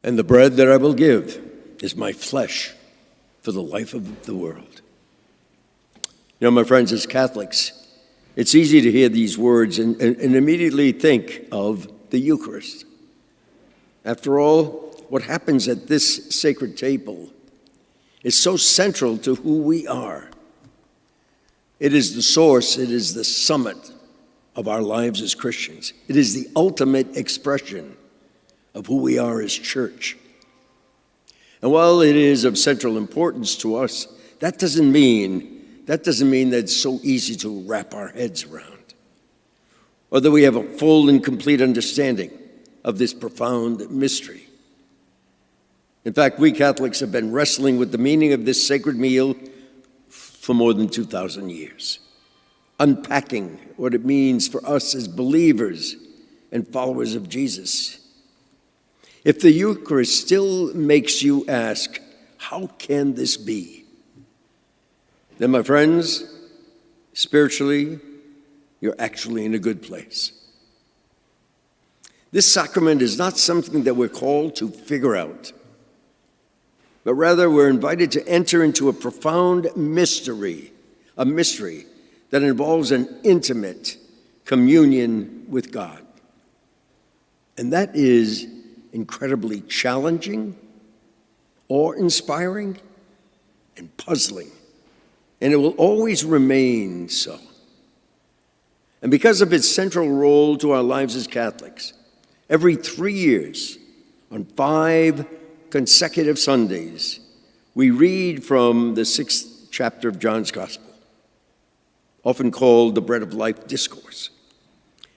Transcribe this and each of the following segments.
And the bread that I will give is my flesh for the life of the world. You know, my friends, as Catholics, it's easy to hear these words and immediately think of the Eucharist. After all, what happens at this sacred table is so central to who we are. It is the source, it is the summit of our lives as Christians. It is the ultimate expression of who we are as church. And while it is of central importance to us, that doesn't mean that it's so easy to wrap our heads around, or that we have a full and complete understanding of this profound mystery. In fact, we Catholics have been wrestling with the meaning of this sacred meal for more than 2,000 years, unpacking what it means for us as believers and followers of Jesus. If the Eucharist still makes you ask, how can this be? Then, my friends, spiritually, you're actually in a good place. This sacrament is not something that we're called to figure out, but rather we're invited to enter into a profound mystery, a mystery that involves an intimate communion with God. And that is incredibly challenging, awe-inspiring, and puzzling. And it will always remain so. And because of its central role to our lives as Catholics, every 3 years, on 5 consecutive Sundays, we read from the 6th chapter of John's Gospel, often called the Bread of Life Discourse.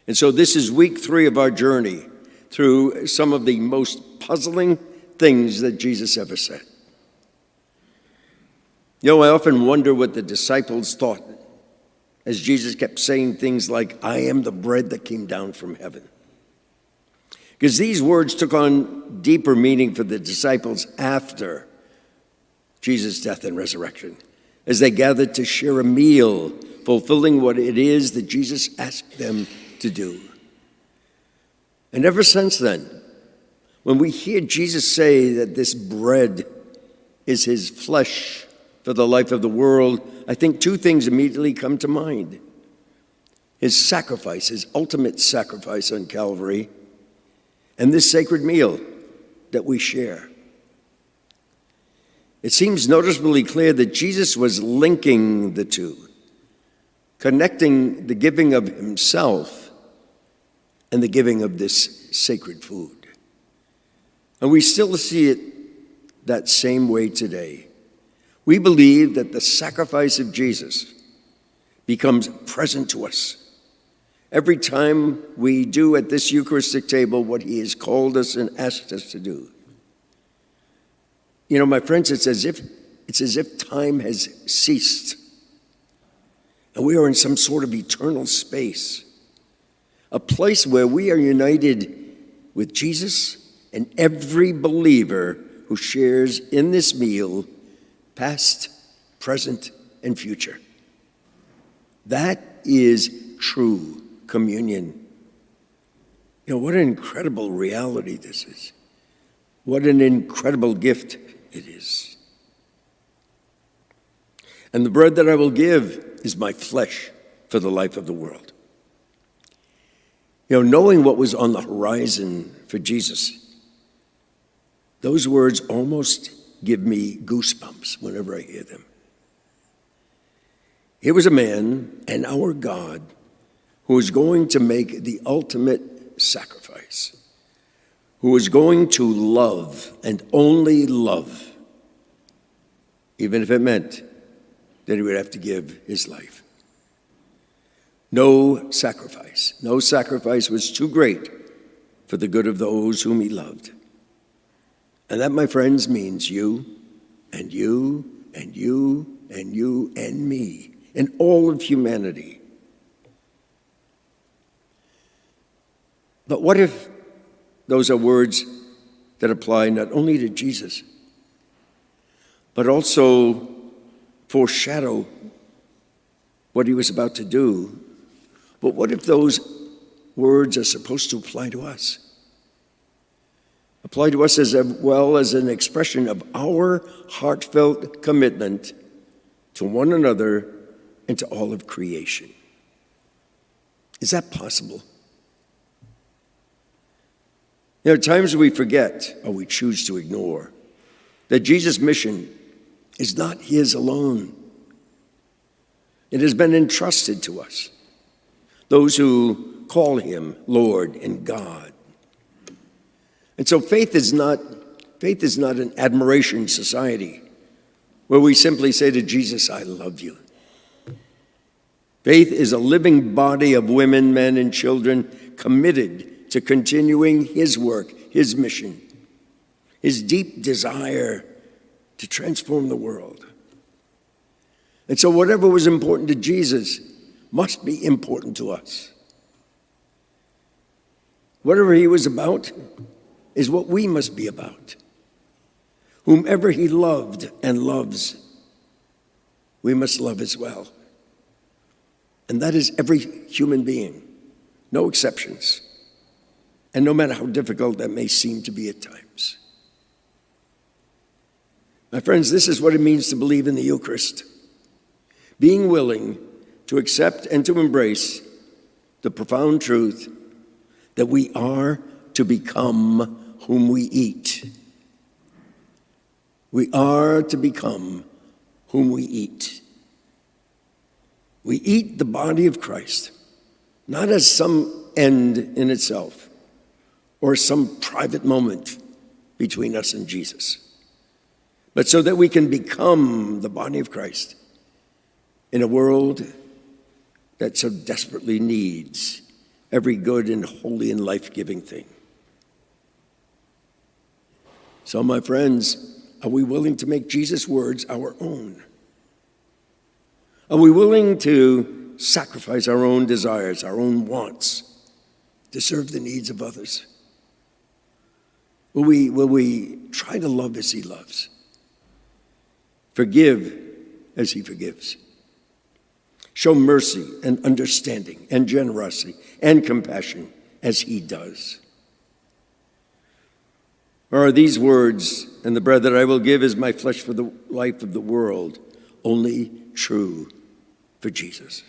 And so this is week 3 of our journey through some of the most puzzling things that Jesus ever said. You know, I often wonder what the disciples thought as Jesus kept saying things like, I am the bread that came down from heaven. Because these words took on deeper meaning for the disciples after Jesus' death and resurrection, as they gathered to share a meal, fulfilling what it is that Jesus asked them to do. And ever since then, when we hear Jesus say that this bread is his flesh for the life of the world, I think 2 things immediately come to mind. His sacrifice, his ultimate sacrifice on Calvary, and this sacred meal that we share. It seems noticeably clear that Jesus was linking the two, connecting the giving of himself and the giving of this sacred food. And we still see it that same way today. We believe that the sacrifice of Jesus becomes present to us every time we do at this Eucharistic table what he has called us and asked us to do. You know, my friends, it's as if time has ceased and we are in some sort of eternal space, a place where we are united with Jesus and every believer who shares in this meal, past, present, and future. That is true communion. You know, what an incredible reality this is. What an incredible gift it is. And the bread that I will give is my flesh for the life of the world. You know, knowing what was on the horizon for Jesus, those words almost give me goosebumps whenever I hear them. Here was a man, and our God, who was going to make the ultimate sacrifice, who was going to love and only love, even if it meant that he would have to give his life. No sacrifice was too great for the good of those whom he loved. And that, my friends, means you and you and you and you and me and all of humanity. But what if those are words that apply not only to Jesus, but also foreshadow what he was about to do? But what if those words are supposed to apply to us? apply to us as well as an expression of our heartfelt commitment to one another and to all of creation. Is that possible? There are times we forget, or we choose to ignore, that Jesus' mission is not his alone. It has been entrusted to us, those who call him Lord and God. And so faith is not an admiration society where we simply say to Jesus, I love you. Faith is a living body of women, men, and children committed to continuing his work, his mission, his deep desire to transform the world. And so whatever was important to Jesus must be important to us. Whatever he was about is what we must be about. Whomever he loved and loves, we must love as well. And that is every human being, no exceptions. And no matter how difficult that may seem to be at times. My friends, this is what it means to believe in the Eucharist. Being willing to accept and to embrace the profound truth that we are to become whom we eat. We are to become whom we eat. We eat the body of Christ, not as some end in itself or some private moment between us and Jesus, but so that we can become the body of Christ in a world that so desperately needs every good and holy and life-giving thing. So, my friends, are we willing to make Jesus' words our own? Are we willing to sacrifice our own desires, our own wants, to serve the needs of others? Will we try to love as he loves? Forgive as he forgives? Show mercy and understanding and generosity and compassion as he does? Or are these words, and the bread that I will give is my flesh for the life of the world, only true for Jesus?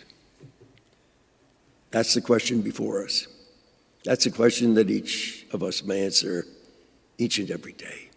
That's the question before us. That's a question that each of us may answer each and every day.